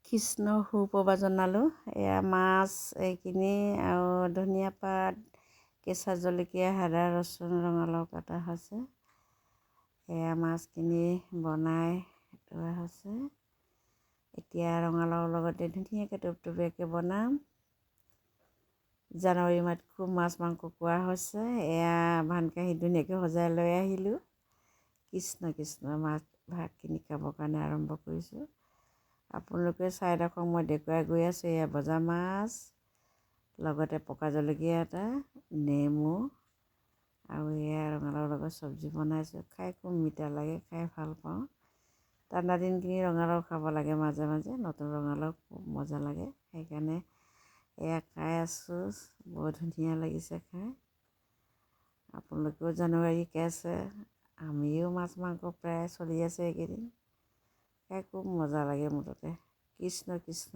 কৃষ্ণ সুপ্ৰভাত জনালোঁ। এয়া মাছ এইখিনি আৰু ধনিয়া পাত, কেঁচা জলকীয়া, আদা, ৰচুন, ৰঙালাও কটা হৈছে। এয়া মাছখিনি বনাই থোৱা হৈছে। এতিয়া ৰঙালাওৰ লগতে ধুনীয়াকৈ টুপটুপীয়াকৈ বনাম। জানুৱাৰী মাহত খুব মাছ মাংস খোৱা হৈছে। এয়া ভানকাঁহী ধুনীয়াকৈ সজাই লৈ আহিলোঁ। কৃষ্ণ কৃষ্ণ মাছ ভাতখিনি খাবৰ কাৰণে আৰম্ভ কৰিছোঁ। আপোনালোকে চাই থাকক, মই দেখুৱাই গৈ আছোঁ। এয়া ভজা মাছ, লগতে পকা জলকীয়া এটা, নেমু আৰু এয়া ৰঙালাওৰ লগত চব্জি বনাইছোঁ। খাই খুব মিঠা লাগে, খাই ভাল পাওঁ। ঠাণ্ডা দিনখিনি ৰঙালাও খাব লাগে মাজে মাজে, নতুন ৰঙালাও খুব মজা লাগে। সেইকাৰণে এয়া খাই আছোঁ, বৰ ধুনীয়া লাগিছে খাই। আপোনালোকেও জানুৱাৰী আছে, আমিও মাছ মাংস প্ৰায় চলি আছে এইকেইদিন। খাই খুব মজা লাগে মুঠতে। কৃষ্ণ কৃষ্ণ।